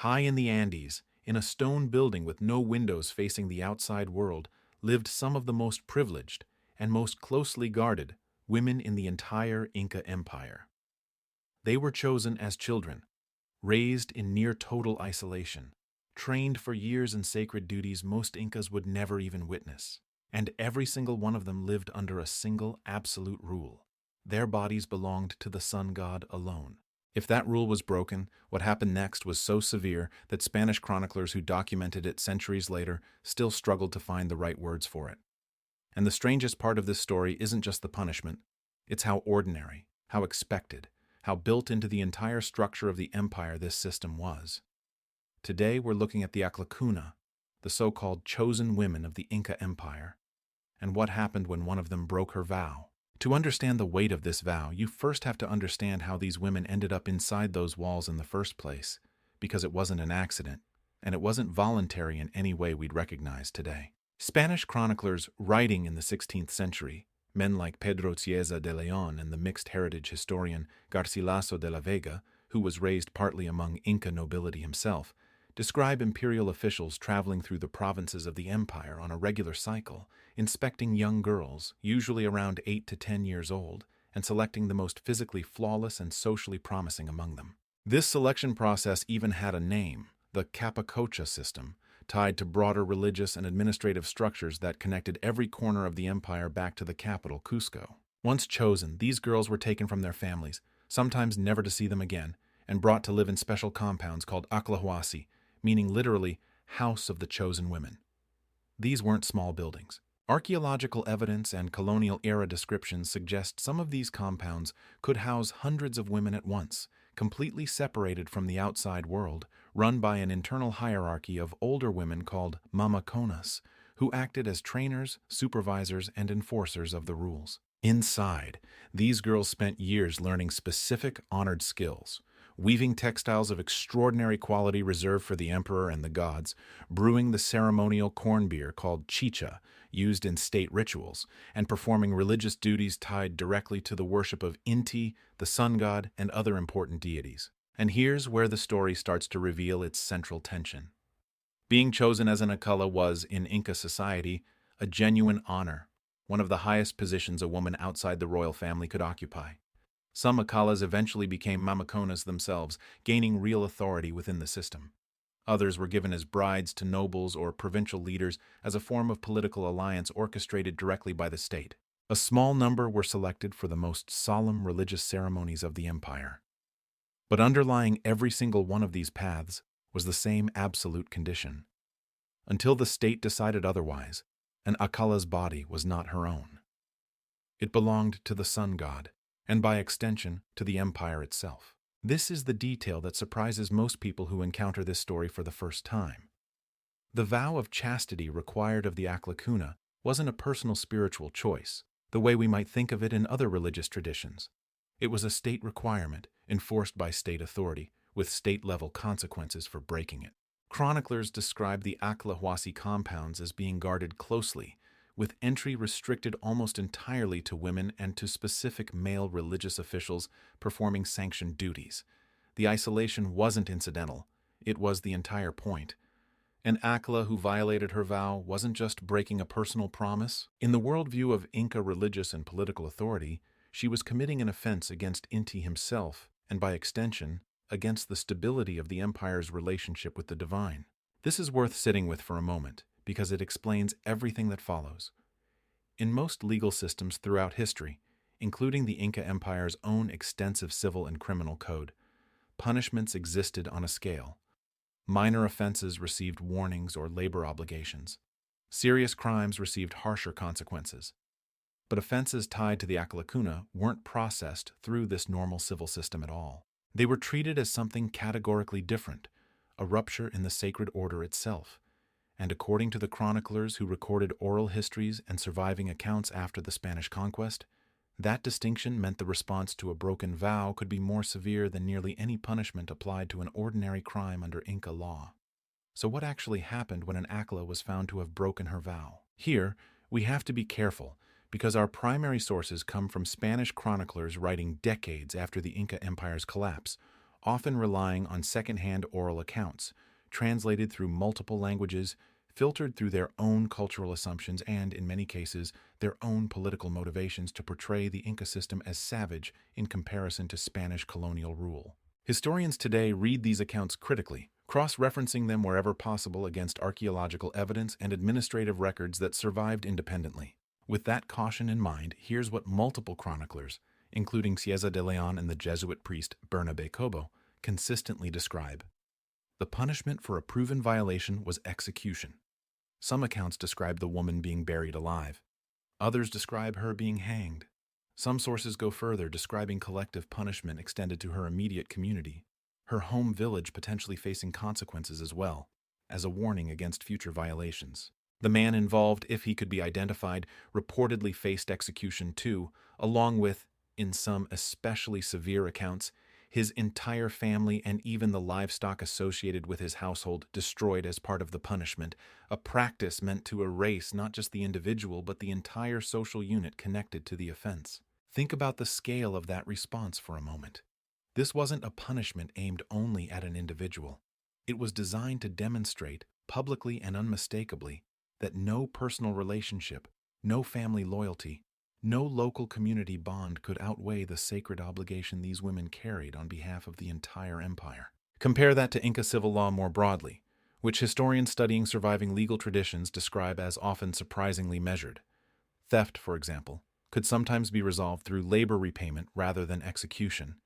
High in the Andes, in a stone building with no windows facing the outside world, lived some of the most privileged and most closely guarded women in the entire Inca Empire. They were chosen as children, raised in near total isolation, trained for years in sacred duties most Incas would never even witness, and every single one of them lived under a single absolute rule. Their bodies belonged to the sun god alone. If that rule was broken, what happened next was so severe that Spanish chroniclers who documented it centuries later still struggled to find the right words for it. And the strangest part of this story isn't just the punishment, it's how ordinary, how expected, how built into the entire structure of the empire this system was. Today we're looking at the Acllacuna, the so-called chosen women of the Inca Empire, and what happened when one of them broke her vow. To understand the weight of this vow, you first have to understand how these women ended up inside those walls in the first place, because it wasn't an accident, and it wasn't voluntary in any way we'd recognize today. Spanish chroniclers writing in the 16th century, men like Pedro Cieza de León and the mixed heritage historian Garcilaso de la Vega, who was raised partly among Inca nobility himself, describe imperial officials traveling through the provinces of the empire on a regular cycle, inspecting young girls, usually around 8 to 10 years old, and selecting the most physically flawless and socially promising among them. This selection process even had a name, the Capacocha system, tied to broader religious and administrative structures that connected every corner of the empire back to the capital, Cusco. Once chosen, these girls were taken from their families, sometimes never to see them again, and brought to live in special compounds called Acllacuna, meaning literally house of the chosen women. These weren't small buildings. Archaeological evidence and colonial-era descriptions suggest some of these compounds could house hundreds of women at once, completely separated from the outside world, run by an internal hierarchy of older women called mamaconas, who acted as trainers, supervisors, and enforcers of the rules. Inside, these girls spent years learning specific honored skills, weaving textiles of extraordinary quality reserved for the emperor and the gods, brewing the ceremonial corn beer called chicha, used in state rituals, and performing religious duties tied directly to the worship of Inti, the sun god, and other important deities. And here's where the story starts to reveal its central tension. Being chosen as an Aclla was, in Inca society, a genuine honor, one of the highest positions a woman outside the royal family could occupy. Some Acllas eventually became mamaconas themselves, gaining real authority within the system. Others were given as brides to nobles or provincial leaders as a form of political alliance orchestrated directly by the state. A small number were selected for the most solemn religious ceremonies of the empire. But underlying every single one of these paths was the same absolute condition. Until the state decided otherwise, an Aclla's body was not her own. It belonged to the sun god, and by extension, to the empire itself. This is the detail that surprises most people who encounter this story for the first time. The vow of chastity required of the Acllacuna wasn't a personal spiritual choice, the way we might think of it in other religious traditions. It was a state requirement, enforced by state authority, with state-level consequences for breaking it. Chroniclers describe the Acllacuna compounds as being guarded closely, with entry restricted almost entirely to women and to specific male religious officials performing sanctioned duties. The isolation wasn't incidental, it was the entire point. An Aclla who violated her vow wasn't just breaking a personal promise. In the worldview of Inca religious and political authority, she was committing an offense against Inti himself, and by extension, against the stability of the empire's relationship with the divine. This is worth sitting with for a moment, because it explains everything that follows. In most legal systems throughout history, including the Inca Empire's own extensive civil and criminal code, punishments existed on a scale. Minor offenses received warnings or labor obligations. Serious crimes received harsher consequences. But offenses tied to the Acllacuna weren't processed through this normal civil system at all. They were treated as something categorically different, a rupture in the sacred order itself. And according to the chroniclers who recorded oral histories and surviving accounts after the Spanish conquest, that distinction meant the response to a broken vow could be more severe than nearly any punishment applied to an ordinary crime under Inca law. So what actually happened when an Aclla was found to have broken her vow? Here, we have to be careful, because our primary sources come from Spanish chroniclers writing decades after the Inca Empire's collapse, often relying on second-hand oral accounts, translated through multiple languages, filtered through their own cultural assumptions and, in many cases, their own political motivations to portray the Inca system as savage in comparison to Spanish colonial rule. Historians today read these accounts critically, cross-referencing them wherever possible against archaeological evidence and administrative records that survived independently. With that caution in mind, here's what multiple chroniclers, including Cieza de León and the Jesuit priest Bernabé Cobo, consistently describe. The punishment for a proven violation was execution. Some accounts describe the woman being buried alive. Others describe her being hanged. Some sources go further, describing collective punishment extended to her immediate community, her home village potentially facing consequences as well, as a warning against future violations. The man involved, if he could be identified, reportedly faced execution too, along with, in some especially severe accounts, his entire family and even the livestock associated with his household destroyed as part of the punishment, a practice meant to erase not just the individual but the entire social unit connected to the offense. Think about the scale of that response for a moment. This wasn't a punishment aimed only at an individual. It was designed to demonstrate, publicly and unmistakably, that no personal relationship, no family loyalty, no local community bond could outweigh the sacred obligation these women carried on behalf of the entire empire. Compare that to Inca civil law more broadly, which historians studying surviving legal traditions describe as often surprisingly measured. Theft, for example, could sometimes be resolved through labor repayment rather than execution,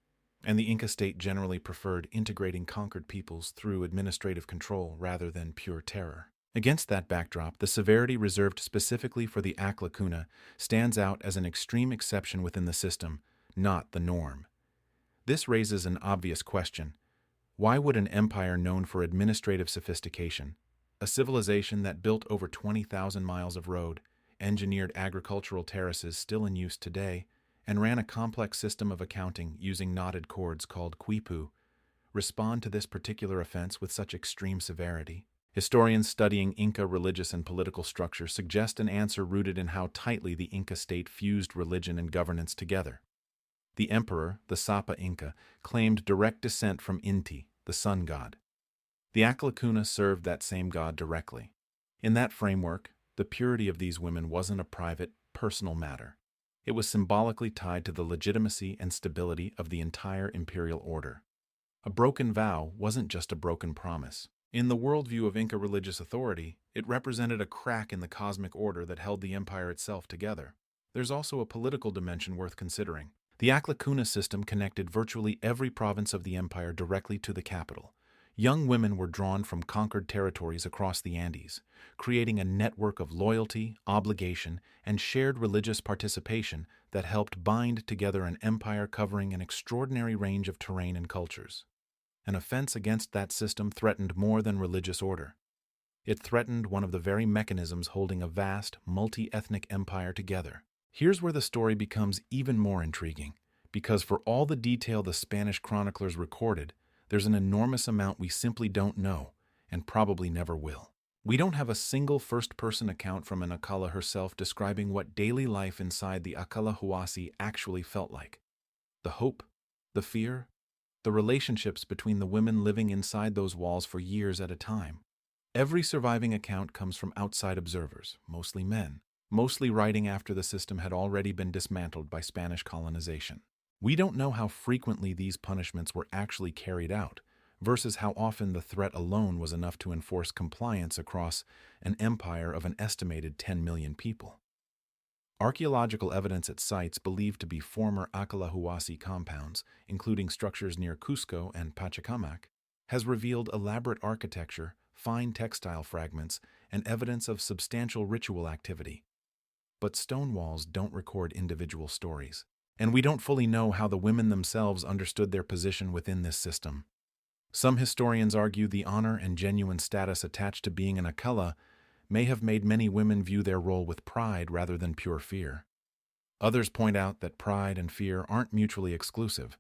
and the Inca state generally preferred integrating conquered peoples through administrative control rather than pure terror. Against that backdrop, the severity reserved specifically for the Acllacuna stands out as an extreme exception within the system, not the norm. This raises an obvious question. Why would an empire known for administrative sophistication, a civilization that built over 20,000 miles of road, engineered agricultural terraces still in use today, and ran a complex system of accounting using knotted cords called quipu, respond to this particular offense with such extreme severity? Historians studying Inca religious and political structure suggest an answer rooted in how tightly the Inca state fused religion and governance together. The emperor, the Sapa Inca, claimed direct descent from Inti, the sun god. The Acllacuna served that same god directly. In that framework, the purity of these women wasn't a private, personal matter. It was symbolically tied to the legitimacy and stability of the entire imperial order. A broken vow wasn't just a broken promise. In the worldview of Inca religious authority, it represented a crack in the cosmic order that held the empire itself together. There's also a political dimension worth considering. The Acllacuna system connected virtually every province of the empire directly to the capital. Young women were drawn from conquered territories across the Andes, creating a network of loyalty, obligation, and shared religious participation that helped bind together an empire covering an extraordinary range of terrain and cultures. An offense against that system threatened more than religious order. It threatened one of the very mechanisms holding a vast, multi-ethnic empire together. Here's where the story becomes even more intriguing, because for all the detail the Spanish chroniclers recorded, there's an enormous amount we simply don't know, and probably never will. We don't have a single first-person account from an Acalla herself describing what daily life inside the Acllahuasi actually felt like. The hope, the fear, the relationships between the women living inside those walls for years at a time. Every surviving account comes from outside observers, mostly men, mostly writing after the system had already been dismantled by Spanish colonization. We don't know how frequently these punishments were actually carried out, versus how often the threat alone was enough to enforce compliance across an empire of an estimated 10 million people. Archaeological evidence at sites believed to be former Acllahuasi compounds, including structures near Cusco and Pachacamac, has revealed elaborate architecture, fine textile fragments, and evidence of substantial ritual activity. But stone walls don't record individual stories, and we don't fully know how the women themselves understood their position within this system. Some historians argue the honor and genuine status attached to being an Acalla may have made many women view their role with pride rather than pure fear. Others point out that pride and fear aren't mutually exclusive,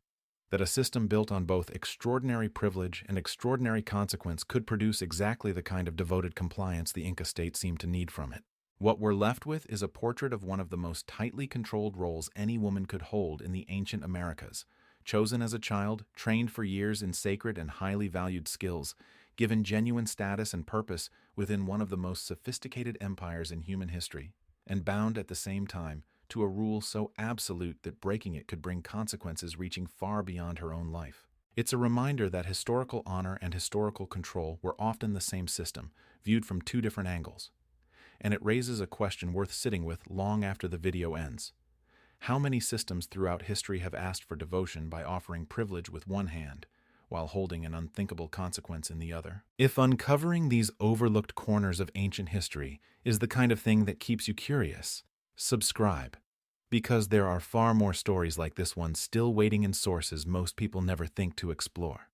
that a system built on both extraordinary privilege and extraordinary consequence could produce exactly the kind of devoted compliance the Inca state seemed to need from it. What we're left with is a portrait of one of the most tightly controlled roles any woman could hold in the ancient Americas, chosen as a child, trained for years in sacred and highly valued skills, given genuine status and purpose within one of the most sophisticated empires in human history, and bound at the same time to a rule so absolute that breaking it could bring consequences reaching far beyond her own life. It's a reminder that historical honor and historical control were often the same system, viewed from two different angles. And it raises a question worth sitting with long after the video ends. How many systems throughout history have asked for devotion by offering privilege with one hand, while holding an unthinkable consequence in the other? If uncovering these overlooked corners of ancient history is the kind of thing that keeps you curious, subscribe, because there are far more stories like this one still waiting in sources most people never think to explore.